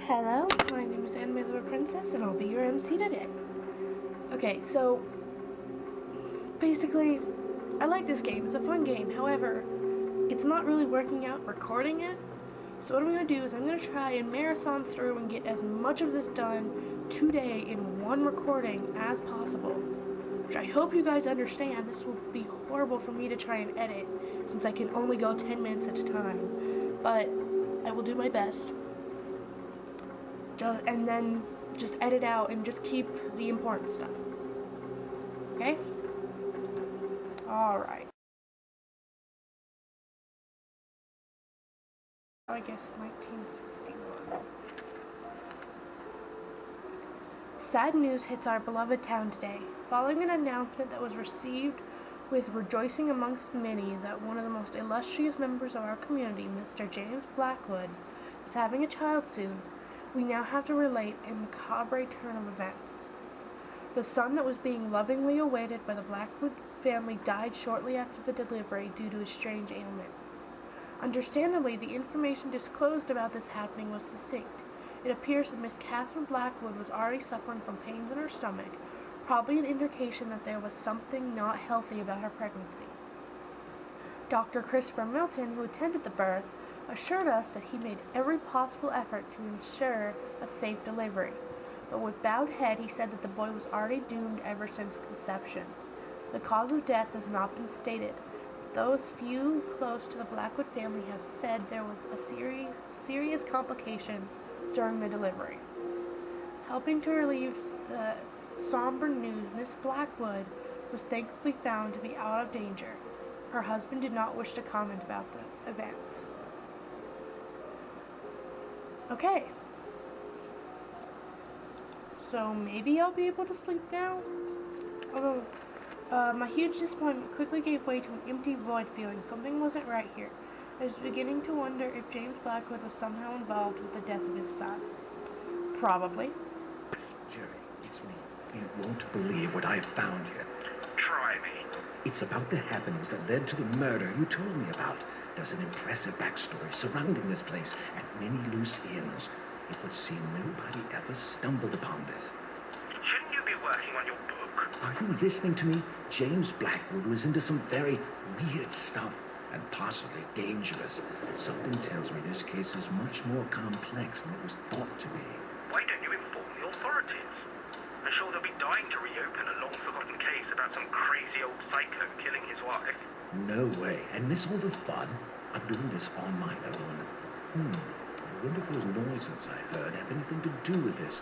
Hello, my name is Anime the Princess, and I'll be your MC today. Okay, so basically, I like this game. It's a fun game. However, it's not really working out recording it. So what I'm going to do is I'm going to try and marathon through and get as much of this done today in one recording as possible. Which I hope you guys understand. This will be horrible for me to try and edit since I can only go 10 minutes at a time. But I will do my best. And then just edit out and just keep the important stuff. Okay? Alright. I guess 1961. Sad news hits our beloved town today, following an announcement that was received with rejoicing amongst many that one of the most illustrious members of our community, Mr. James Blackwood, is having a child soon. We now have to relate a macabre turn of events. The son that was being lovingly awaited by the Blackwood family died shortly after the delivery due to a strange ailment. Understandably, the information disclosed about this happening was succinct. It appears that Miss Catherine Blackwood was already suffering from pains in her stomach, probably an indication that there was something not healthy about her pregnancy. Dr. Christopher Milton, who attended the birth, assured us that he made every possible effort to ensure a safe delivery, but with bowed head he said that the boy was already doomed ever since conception. The cause of death has not been stated. Those few close to the Blackwood family have said there was a serious complication during the delivery. Helping to relieve the somber news, Miss Blackwood was thankfully found to be out of danger. Her husband did not wish to comment about the event. Okay. So maybe I'll be able to sleep now? Although, my huge disappointment quickly gave way to an empty void feeling. Something wasn't right here. I was beginning to wonder if James Blackwood was somehow involved with the death of his son. Probably. Jerry, it's me. You won't believe what I've found here. Try me. It's about the happenings that led to the murder you told me about. There's an impressive backstory surrounding this place and many loose ends. It would seem nobody ever stumbled upon this. Shouldn't you be working on your book? Are you listening to me? James Blackwood was into some very weird stuff and possibly dangerous. Something tells me this case is much more complex than it was thought to be. Why don't you inform the authorities? I'm sure they'll be dying to reopen a long-forgotten case about some crazy old psycho killing his wife. No way. And miss all the fun? I'm doing this on my own. I wonder if those noises I heard have anything to do with this.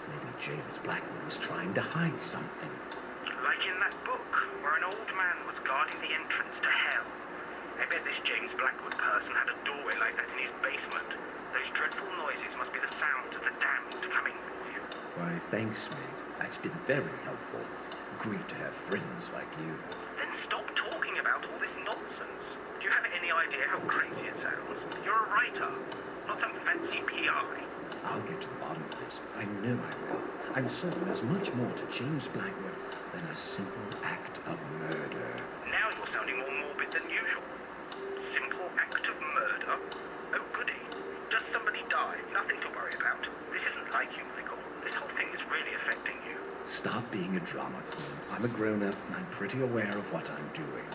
Maybe James Blackwood was trying to hide something. Like in that book, where an old man was guarding the entrance to hell. I bet this James Blackwood person had a doorway like that in his basement. Those dreadful noises must be the sounds of the damned coming for you. Why, thanks, mate. That's been very helpful. Great to have friends like you. Then stop talking about all this nonsense. Do you have any idea how crazy it sounds? You're a writer, not some fancy PI. I'll get to the bottom of this. I know I will. I'm certain there's much more to James Blackwood than a simple act of murder. Now you're sounding more morbid than usual. Simple act of murder? Oh goody. Just somebody died, nothing to worry about. This isn't like you, Vickle. This whole thing is really affecting you. Stop being a drama queen. I'm a grown-up and I'm pretty aware of what I'm doing.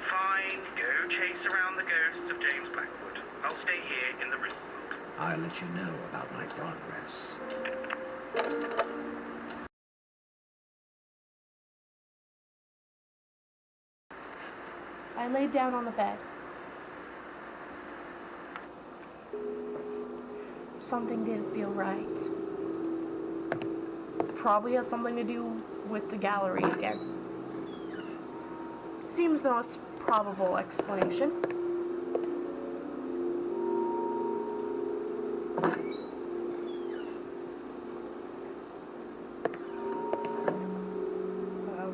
Fine, go chase around the ghosts of James Blackwood. I'll stay here in the real world. I'll let you know about my progress. I laid down on the bed. Something didn't feel right. Probably has something to do with the gallery again. Seems the most probable explanation.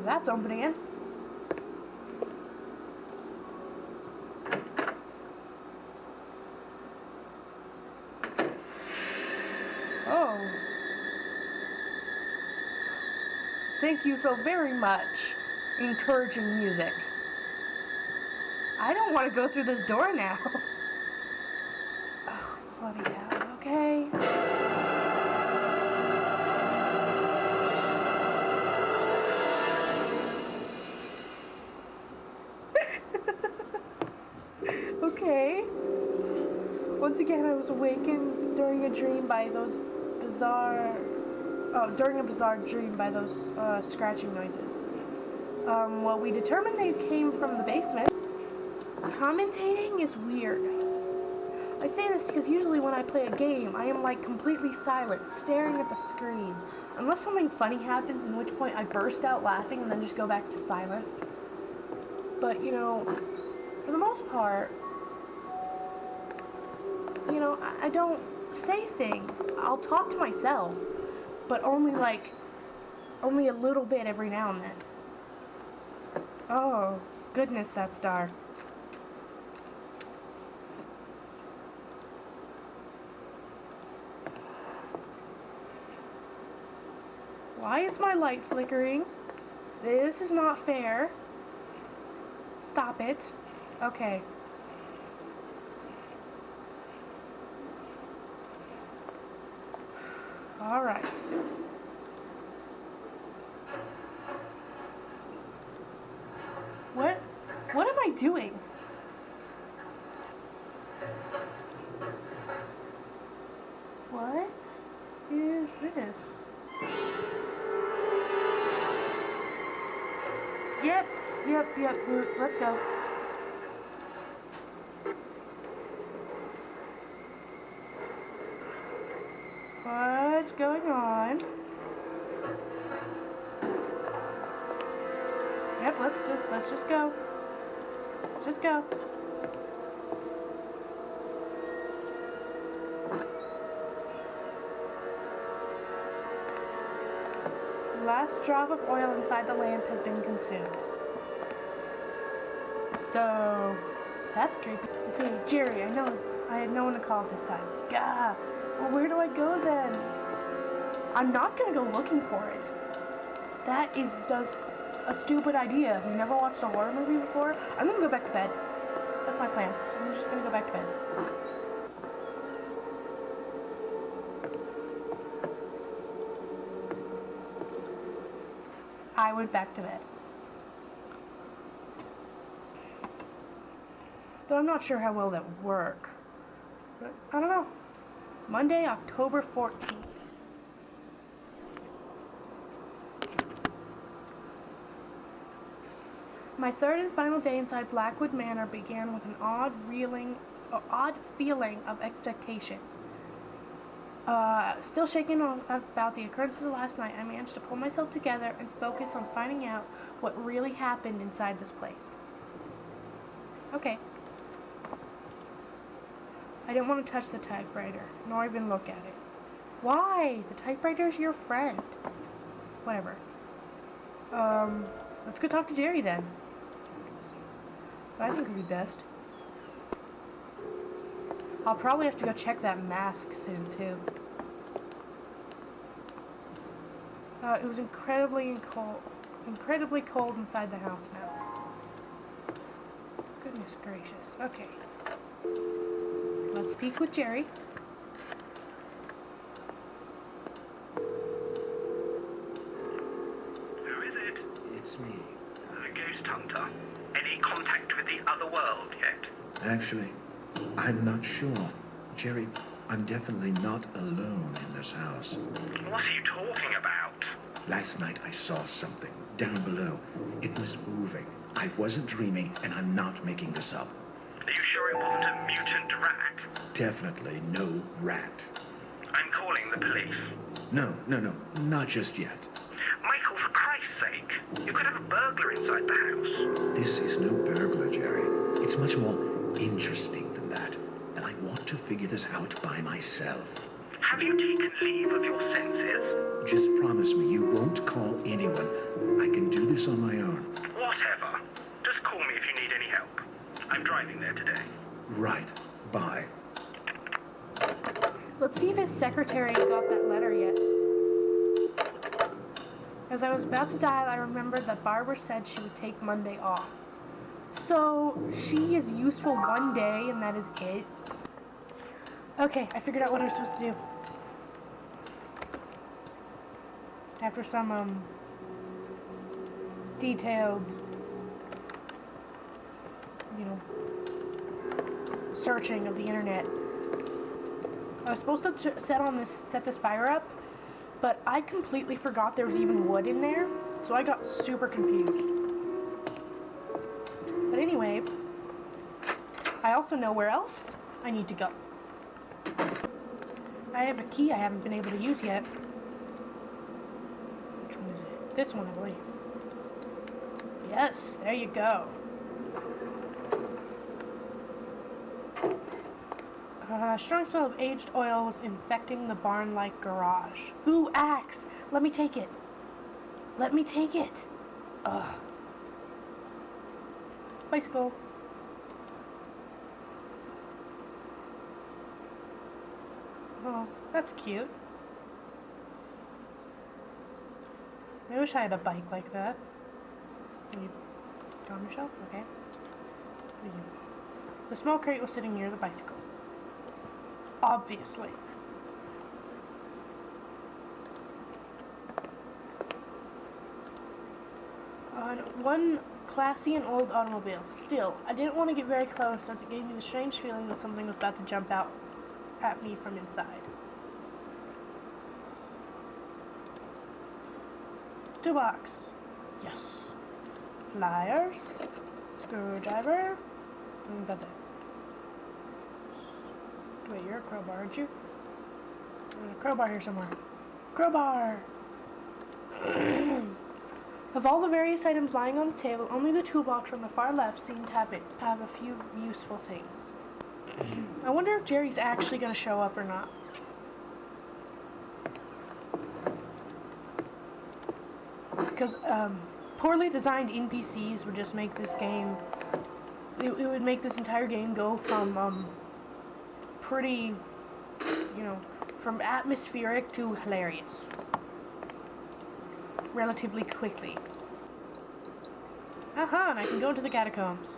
That's opening it. Oh. Thank you so very much. Encouraging music. I don't want to go through this door now. Oh, bloody hell. Okay. Okay. Once again, I was awakened during a dream by those during a bizarre dream by those scratching noises. Well, we determined they came from the basement. Commentating is weird. I say this because usually when I play a game, I am like completely silent, staring at the screen. Unless something funny happens, in which point I burst out laughing and then just go back to silence. But, for the most part, I don't say things. I'll talk to myself, but only a little bit every now and then. Oh, goodness, that's dark. Why is my light flickering? This is not fair. Stop it. Okay. All right. What am I doing? What is this? Yep, let's go. What's going on? Yep, let's just go. Let's just go. Last drop of oil inside the lamp has been consumed. So, that's creepy. Okay, Jerry, I had no one to call this time. Gah! Well, where do I go then? I'm not gonna go looking for it. That is just a stupid idea. Have you never watched a horror movie before? I'm gonna go back to bed. That's my plan. I'm just gonna go back to bed. I went back to bed. Though I'm not sure how well that would work. But I don't know. Monday, October 14th. My third and final day inside Blackwood Manor began with an odd feeling of expectation. Still shaken about the occurrences of last night, I managed to pull myself together and focus on finding out what really happened inside this place. Okay. I didn't want to touch the typewriter, nor even look at it. Why? The typewriter's your friend. Whatever. Let's go talk to Jerry then. What I think would be best. I'll probably have to go check that mask soon, too. It was incredibly cold inside the house now. Goodness gracious. Okay. Let's speak with Jerry. Who is it? It's me. A ghost hunter. Any contact with the other world yet? Actually, I'm not sure. Jerry, I'm definitely not alone in this house. What are you talking about? Last night I saw something down below. It was moving. I wasn't dreaming, and I'm not making this up. Are you sure it wasn't a mutant rat? Definitely no rat. I'm calling the police. No, not just yet. Michael, for Christ's sake, you could have a burglar inside the house. This is no burglar, Jerry. It's much more interesting than that. And I want to figure this out by myself. Have you taken leave of your senses? Just promise me you won't call anyone. I can do this on my own. Whatever. Just call me if you need any help. I'm driving there today. Right. Bye. Let's see if his secretary got that letter yet. As I was about to dial, I remembered that Barbara said she would take Monday off. So, she is useful one day and that is it? Okay, I figured out what I'm supposed to do. After some, detailed, searching of the internet. I was supposed to set this fire up, but I completely forgot there was even wood in there, so I got super confused. But anyway, I also know where else I need to go. I have a key I haven't been able to use yet. Which one is it? This one, I believe. Yes, there you go. Strong smell of aged oil was infecting the barn-like garage. Ooh, axe! Let me take it. Let me take it. Ugh. Bicycle. Oh, that's cute. I wish I had a bike like that. Can you calm yourself? Okay. The small crate was sitting near the bicycle. Obviously. One classy and old automobile. Still, I didn't want to get very close as it gave me the strange feeling that something was about to jump out at me from inside. Toolbox. Yes. Pliers. Screwdriver. And that's it. Wait, you're a crowbar, aren't you? There's a crowbar here somewhere. Crowbar! Of all the various items lying on the table, only the toolbox on the far left seemed to have a few useful things. I wonder if Jerry's actually going to show up or not. Because poorly designed NPCs would just make this game... It would make this entire game go from pretty, you know, from atmospheric to hilarious. Relatively quickly. Aha, and I can go into the catacombs.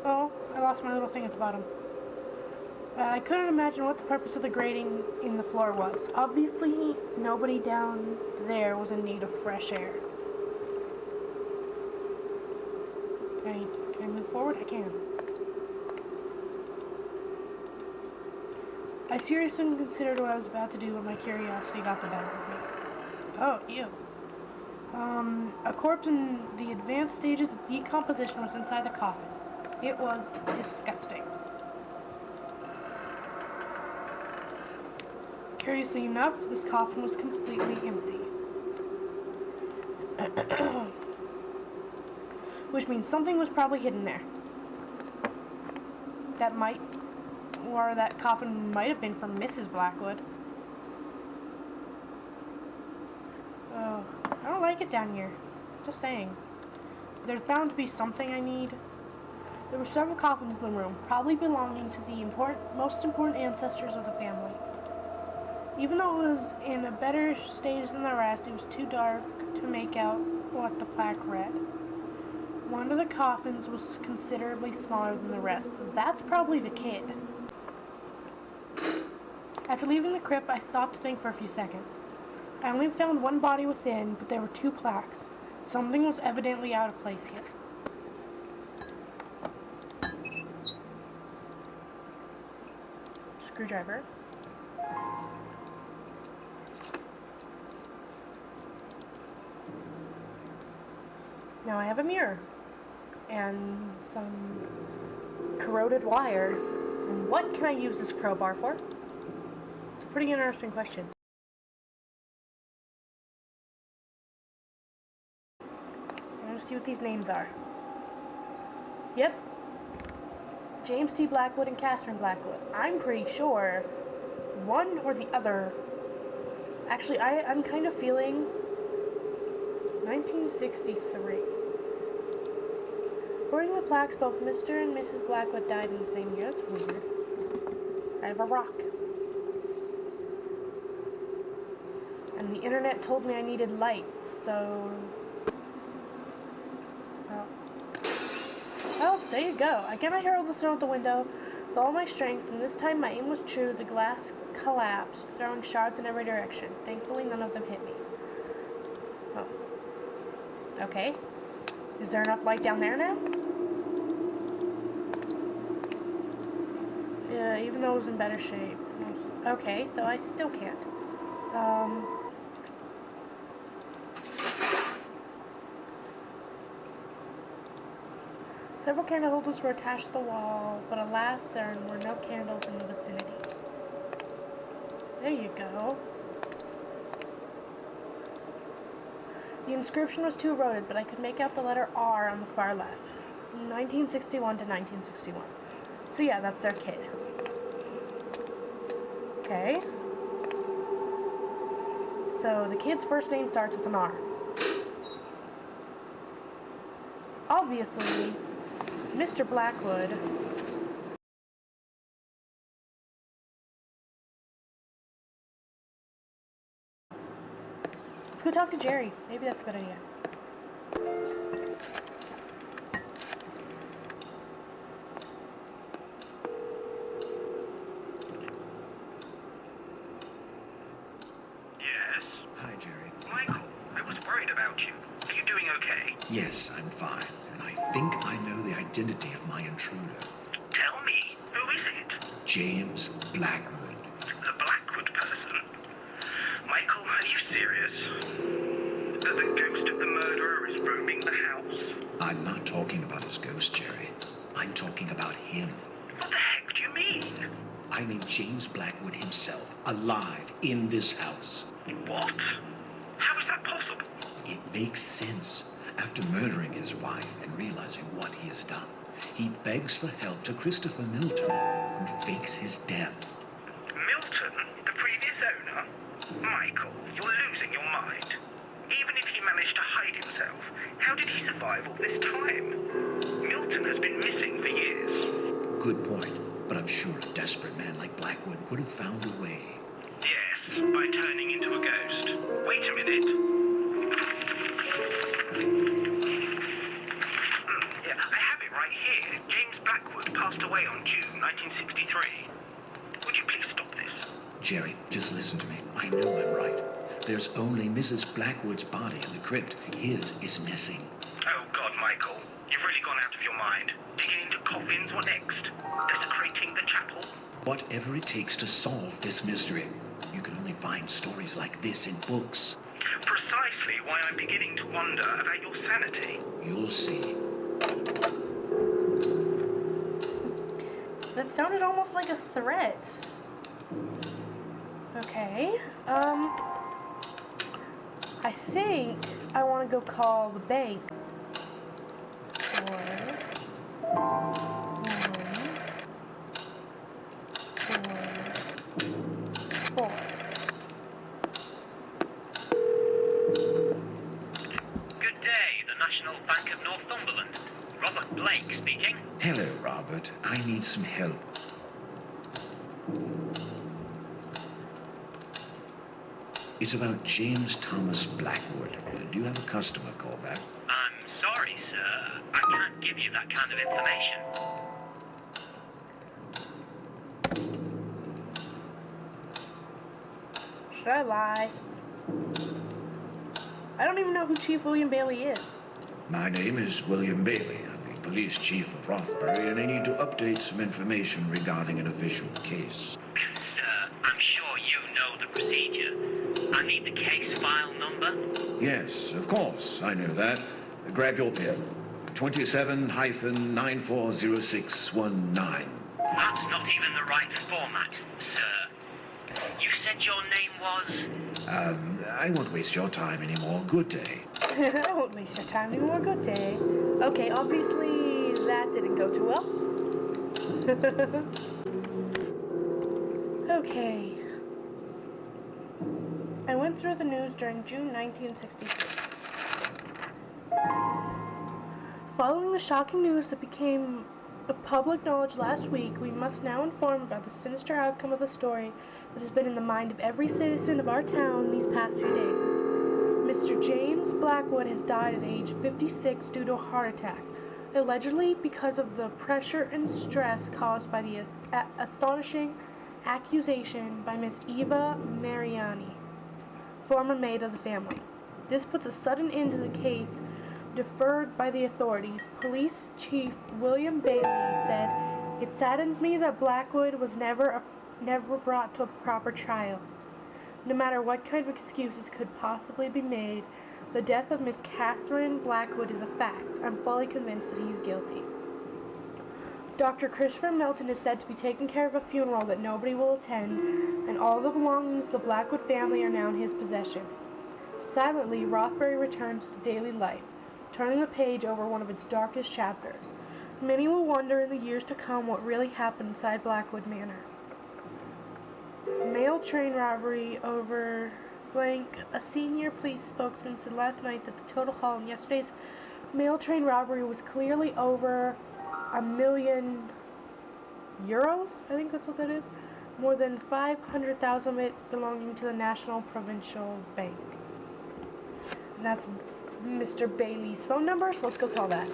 Oh, I lost my little thing at the bottom. I couldn't imagine what the purpose of the grating in the floor was. Obviously, nobody down there was in need of fresh air. Can I move forward? I can. I seriously considered what I was about to do when my curiosity got the better of me. Oh, ew. A corpse in the advanced stages of decomposition was inside the coffin. It was disgusting. Curiously enough, this coffin was completely empty. Which means something was probably hidden there. That coffin might have been from Mrs. Blackwood. Oh, I don't like it down here. Just saying. There's bound to be something I need. There were several coffins in the room, probably belonging to the most important ancestors of the family. Even though it was in a better stage than the rest, it was too dark to make out what the plaque read. One of the coffins was considerably smaller than the rest. That's probably the kid. After leaving the crypt, I stopped to think for a few seconds. I only found one body within, but there were two plaques. Something was evidently out of place here. Screwdriver. Now I have a mirror and some corroded wire. And what can I use this crowbar for? It's a pretty interesting question. I'm gonna see what these names are. Yep. James T. Blackwood and Catherine Blackwood. I'm pretty sure one or the other. Actually, I'm kind of feeling 1963. According to the plaques, both Mr. and Mrs. Blackwood died in the same year. That's weird. Out of a rock. And the internet told me I needed light, so... Well, there you go. Again, I hear all the snow out the window. With all my strength, and this time my aim was true, the glass collapsed, throwing shards in every direction. Thankfully, none of them hit me. Oh. Okay. Is there enough light down there now? Yeah, even though it was in better shape. Okay, so I still can't. Several candle holders were attached to the wall, but alas, there were no candles in the vicinity. There you go. The inscription was too eroded, but I could make out the letter R on the far left. 1961 to 1961. So yeah, that's their kid. Okay. So the kid's first name starts with an R. Obviously, Mr. Blackwood let's go talk to Jerry. Maybe that's a good idea. Yes? Hi, Jerry. Michael, I was worried about you. Are you doing okay? Yes, I'm fine. And I think I know the identity of my intruder. Tell me, who is it? James Blackwood. The Blackwood person? Michael, are you serious? That the ghost of the murderer is roaming the house? I'm not talking about his ghost, Jerry. I'm talking about him. What the heck do you mean? I mean James Blackwood himself, alive in this house. What? How is that possible? It makes sense. After murdering his wife and realizing what he has done, he begs for help to Christopher Milton, who fakes his death. Milton, the previous owner? Michael, you're losing your mind. Even if he managed to hide himself, how did he survive all this time? Milton has been missing for years. Good point, but I'm sure a desperate man like Blackwood would have found a way. Yes, by turning into a ghost. Wait a minute. Yeah, I have it right here. James Blackwood passed away on June 1963. Would you please stop this? Jerry, just listen to me. I know I'm right. There's only Mrs. Blackwood's body in the crypt. His is missing. Oh, God, Michael. You've really gone out of your mind. Digging into coffins, what next? Desecrating the chapel? Whatever it takes to solve this mystery. You can only find stories like this in books. Precisely why I'm beginning to wonder about your sanity. You'll see. That sounded almost like a threat. Okay. I think I want to go call the bank. 4. Good day, the National Bank of Northumberland. Robert Blake speaking. Hello, Robert. I need some help. It's about James Thomas Blackwood. Do you have a customer call back? I'm sorry, sir. I can't give you that kind of information. Should I lie? I don't even know who Chief William Bailey is. My name is William Bailey. I'm the police chief of Rothbury, and I need to update some information regarding an official case. Sir, I'm sure you know the procedure. I need the case file number. Yes, of course, I know that. Grab your pen. 27-940619. That's not even the right format, sir. You said your name was? I won't waste your time anymore. Good day. I won't waste your time anymore. Good day. Okay, obviously that didn't go too well. Okay. I went through the news during June 1963. Following the shocking news that became of public knowledge last week, we must now inform about the sinister outcome of the story that has been in the mind of every citizen of our town these past few days. Mr. James Blackwood has died at age 56 due to a heart attack. allegedly because of the pressure and stress caused by the astonishing accusation by Miss Eva Mariani, former maid of the family. This puts a sudden end to the case deferred by the authorities. Police Chief William Bailey said, "It saddens me that Blackwood was never brought to a proper trial. No matter what kind of excuses could possibly be made, the death of Miss Catherine Blackwood is a fact. I'm fully convinced that he's guilty." Dr. Christopher Milton is said to be taking care of a funeral that nobody will attend, and all the belongings of the Blackwood family are now in his possession. Silently, Rothbury returns to daily life, turning the page over one of its darkest chapters. Many will wonder in the years to come what really happened inside Blackwood Manor. Mail train robbery over blank. A senior police spokesman said last night that the total haul in yesterday's mail train robbery was clearly over €1 million. I think that's what that is. More than 500,000 of it belonging to the National Provincial Bank. And that's Mr. Bailey's phone number, so let's go call that.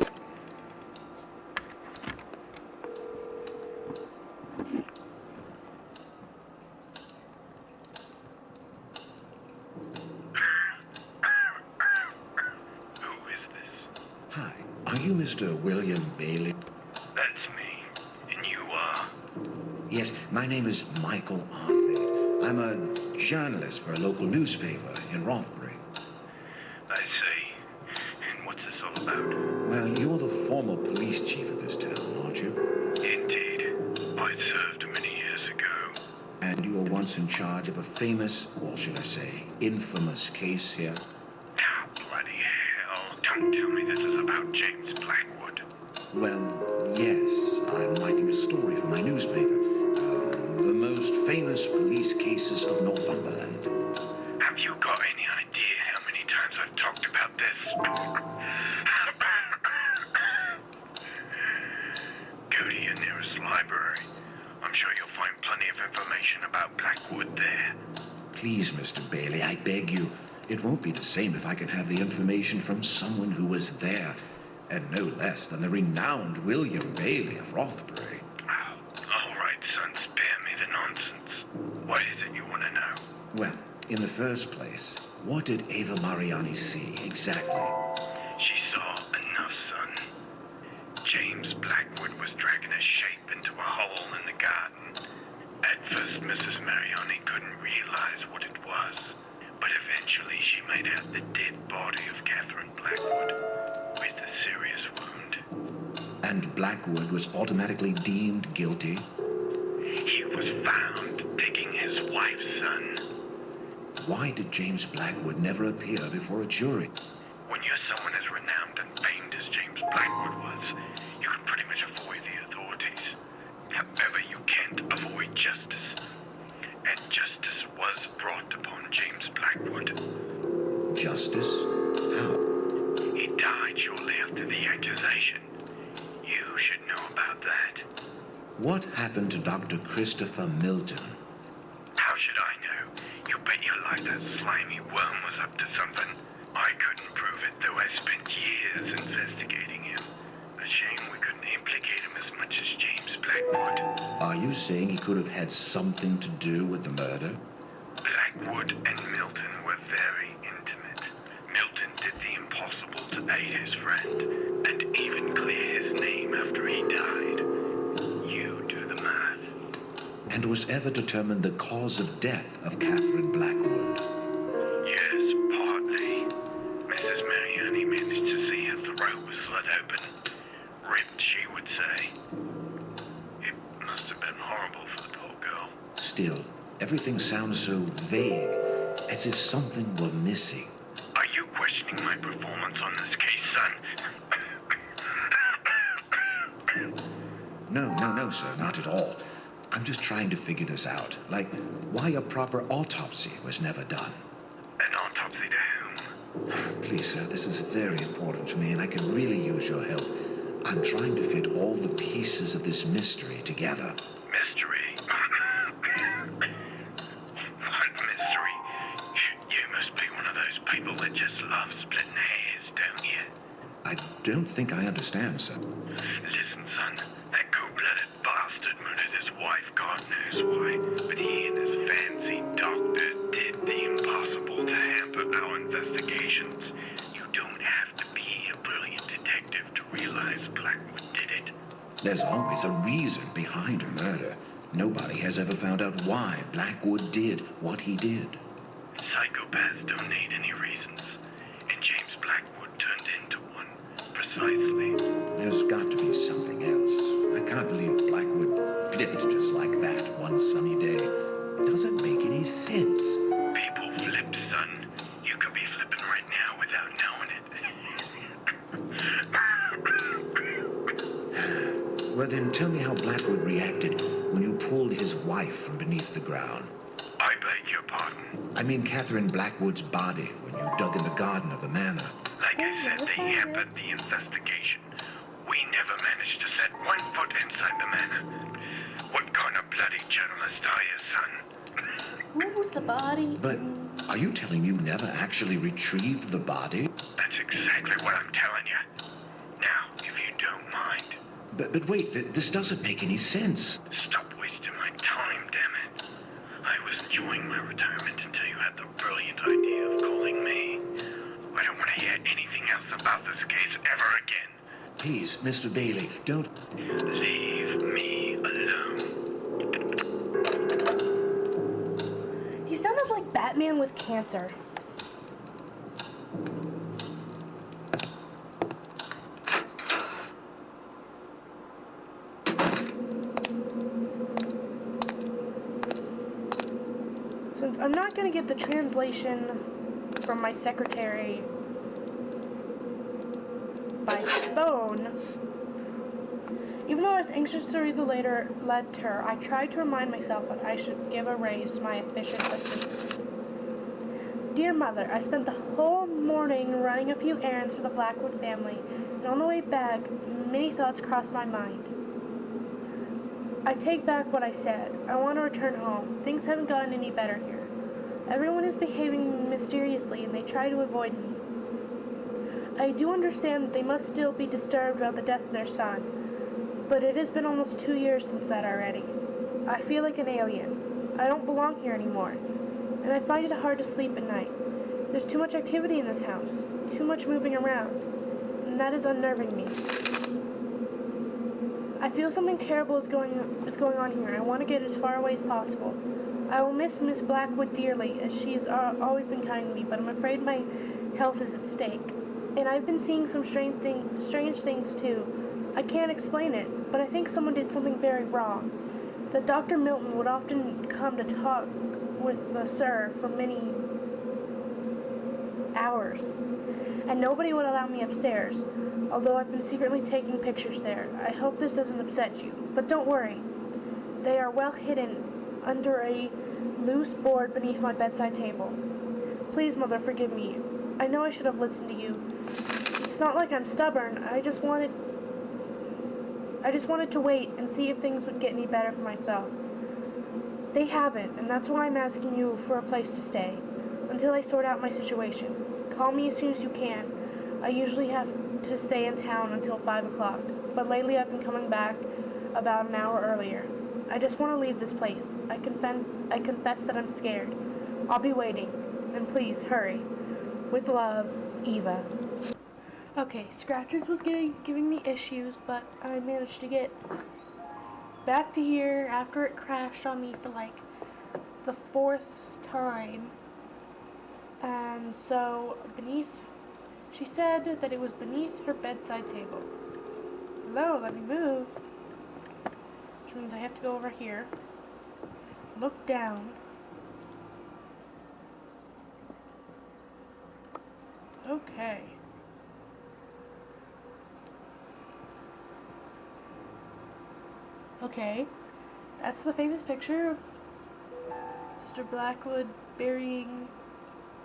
Hi, are you Mr. William Bailey? That's me. And you are? Yes, my name is Michael Arthur. I'm a journalist for a local newspaper in Rothbury. I see. And what's this all about? Well, you're the former police chief of this town, aren't you? Indeed. I served many years ago. And you were once in charge of a famous, or should I say, infamous case here? Ah, bloody hell. Don't tell me this is about James Blackwood. Well, yes, I'm writing a story for my newspaper. The most famous police cases of Northumberland. Have you got any idea how many times I've talked about this? Go to your nearest library. I'm sure you'll find plenty of information about Blackwood there. Please, Mr. Bailey, I beg you. It won't be the same if I can have the information from someone who was there, and no less than the renowned William Bailey of Rothbury. All right, son, spare me the nonsense. What is it you want to know? Well, in the first place, what did Eva Mariani see exactly? She saw enough, son. James Blackwood was dragging a shape into a hole in the garden. At first, Mrs. Mariani couldn't realize what it was, but eventually she made out the dead body of Catherine Blackwood with a serious wound. And Blackwood was automatically deemed guilty? He was found digging his wife's son. Why did James Blackwood never appear before a jury? When you're someone as renowned and famed as James Blackwood was, you can pretty much avoid the authorities. However, you can't avoid justice. And justice was brought upon James Blackwood. Justice? How? He died shortly after the accusation. You should know about that. What happened to Dr. Christopher Milton? How should I know? You bet your life that slimy worm was up to something. I couldn't prove it, though I spent years investigating him. A shame we couldn't implicate him as much as James Blackwood. Are you saying he could have had something to do with the murder? Blackwood and Milton were very intimate. Milton did the impossible to aid his friend, and even clear his name after he died. You do the math. And was ever determined the cause of death of Catherine Blackwood? Yes, partly. Mrs. Mariani managed to see her throat was slit open. Ripped, she would say. It must have been horrible for the poor girl. Still, everything sounds so vague, as if something were missing. Are you questioning my performance on this case, son? No, sir, not at all. I'm just trying to figure this out. Like, why a proper autopsy was never done. An autopsy to whom? Please, sir, this is very important to me, and I can really use your help. I'm trying to fit all the pieces of this mystery together. Mystery? What mystery? You must be one of those people that just love splitting hairs, don't you? I don't think I understand, sir. Listen, son, that cold-blooded bastard murdered his wife, God knows why. But he and his fancy doctor did the impossible to hamper our investigations. You don't have to be a brilliant detective to realize Blackwood did it. There's always a reason behind a murder. Nobody has ever found out why Blackwood did what he did. Psychopaths don't need any reasons. And James Blackwood turned into one. Precisely. There's got to be something else. I can't believe Blackwood flipped just like that one sunny day. Doesn't make any sense. People flip, son. You could be flipping right now without knowing it. Well, then tell me how Blackwood reacted when you pulled his wife from beneath the ground. I beg your pardon. I mean Catherine Blackwood's body when you dug in the garden of the manor. Like I said, they hampered the investigation. We never managed to set 1 foot inside the manor. What kind of bloody journalist are you, son? Where was the body? But are you telling me you never actually retrieved the body? That's exactly what I'm telling you. Now, if you don't mind, But wait, this doesn't make any sense. stop wasting my time, damn it. I was enjoying my retirement until you had the brilliant idea of calling me. I don't want to hear anything else about this case ever again. Please, Mr. Bailey, don't... Leave me alone. He sounded like Batman with cancer. Since I'm not going to get the translation from my secretary by phone, even though I was anxious to read the letter, I tried to remind myself that I should give a raise to my efficient assistant. Dear Mother, I spent the whole morning running a few errands for the Blackwood family, and on the way back, many thoughts crossed my mind. I take back what I said. I want to return home. Things haven't gotten any better here. Everyone is behaving mysteriously, and they try to avoid me. I do understand that they must still be disturbed about the death of their son, but it has been almost 2 years since that already. I feel like an alien. I don't belong here anymore, and I find it hard to sleep at night. There's too much activity in this house, too much moving around, and that is unnerving me. I feel something terrible is going on here, and I want to get as far away as possible. I will miss Miss Blackwood dearly, as she has always been kind to me, but I'm afraid my health is at stake. And I've been seeing some strange things too. I can't explain it, but I think someone did something very wrong. That Dr. Milton would often come to talk with the sir for many hours, and nobody would allow me upstairs, although I've been secretly taking pictures there. I hope this doesn't upset you, but don't worry. They are well hidden under a loose board beneath my bedside table. Please, Mother, forgive me. I know I should have listened to you. It's not like I'm stubborn. I just wanted to wait and see if things would get any better for myself. They haven't, and that's why I'm asking you for a place to stay, until I sort out my situation. Call me as soon as you can. I usually have to stay in town until 5 o'clock, but lately I've been coming back about an hour earlier. I just want to leave this place. I confess that I'm scared. I'll be waiting, and please, hurry. With love, Eva. Okay, Scratches was giving me issues, but I managed to get back to here after it crashed on me for like the 4th time. And so she said that it was beneath her bedside table. Hello, let me move. Which means I have to go over here, look down. Okay. Okay, that's the famous picture of Mr. Blackwood burying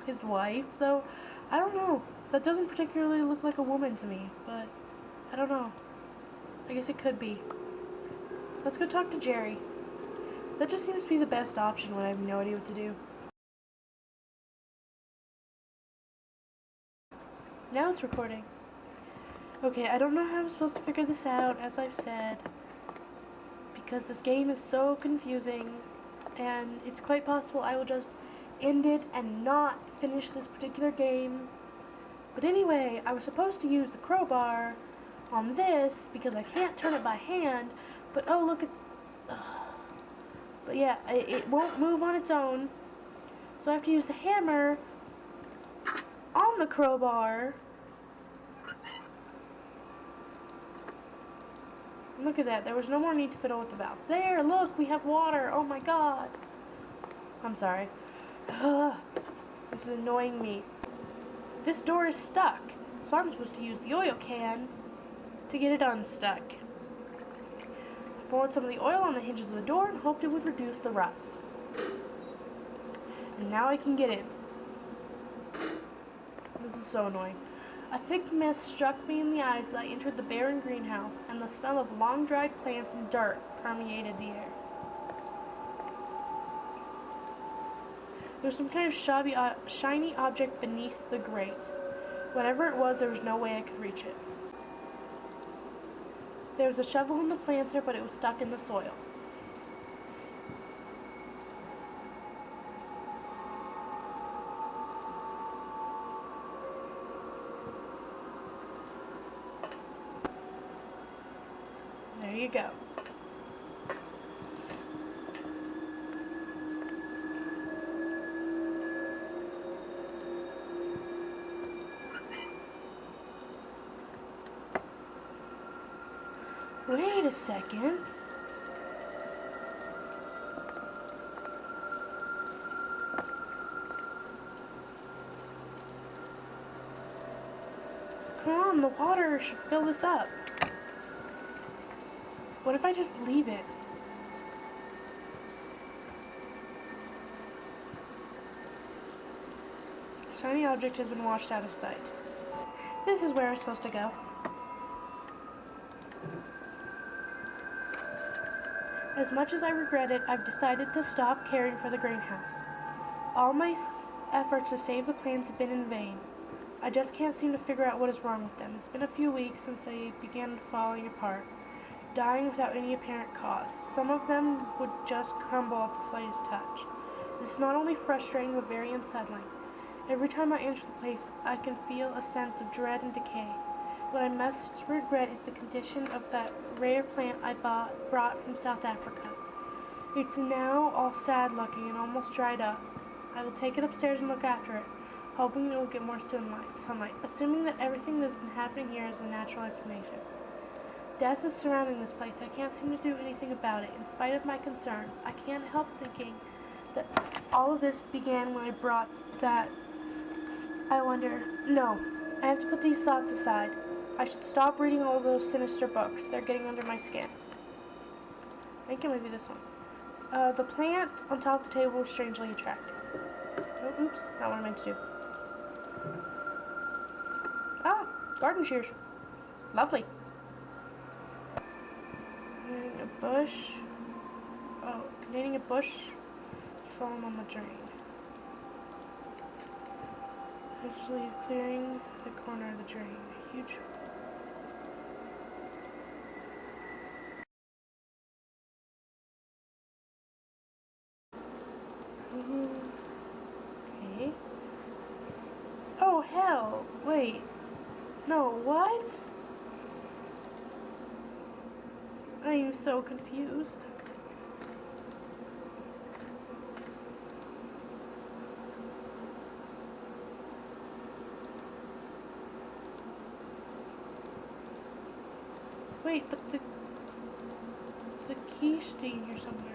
his wife, though I don't know. That doesn't particularly look like a woman to me, but I don't know. I guess it could be. Let's go talk to Jerry. That just seems to be the best option when I have no idea what to do. Now it's recording. Okay, I don't know how I'm supposed to figure this out, as I've said, because this game is so confusing, and it's quite possible I will just end it and not finish this particular game. But anyway, I was supposed to use the crowbar on this because I can't turn it by hand, but oh, look at... But yeah, it won't move on its own, so I have to use the hammer on the crowbar. Look at that. There was no more need to fiddle with the valve. There, look, we have water. Oh my god. I'm sorry. This is annoying me. This door is stuck, so I'm supposed to use the oil can to get it unstuck. I poured some of the oil on the hinges of the door and hoped it would reduce the rust. And now I can get in. This is so annoying. A thick mist struck me in the eyes as I entered the barren greenhouse, and the smell of long-dried plants and dirt permeated the air. There was some kind of shiny object beneath the grate. Whatever it was, there was no way I could reach it. There was a shovel in the planter, but it was stuck in the soil. There you go. Wait a second. Come on, the water should fill this up. What if I just leave it? Shiny object has been washed out of sight. This is where I'm supposed to go. As much as I regret it, I've decided to stop caring for the greenhouse. All my efforts to save the plants have been in vain. I just can't seem to figure out what is wrong with them. It's been a few weeks since they began falling apart, dying without any apparent cause. Some of them would just crumble at the slightest touch. This is not only frustrating, but very unsettling. Every time I enter the place, I can feel a sense of dread and decay. What I must regret is the condition of that rare plant I brought from South Africa. It's now all sad-looking and almost dried up. I will take it upstairs and look after it, hoping it will get more sunlight, assuming that everything that's been happening here is a natural explanation. Death is surrounding this place. I can't seem to do anything about it. In spite of my concerns, I can't help thinking that all of this began when I brought that... I wonder... No, I have to put these thoughts aside. I should stop reading all those sinister books. They're getting under my skin. I think it might be this one. The plant on top of the table was strangely attractive. Oh, oops, not what I meant to do. Ah, garden shears. Lovely. Containing a bush. Oh, containing a bush fallen on the drain. Actually clearing the corner of the drain. A huge... Okay. Oh, hell! Wait. No, what? I am so confused. Wait, but the key should be in here somewhere.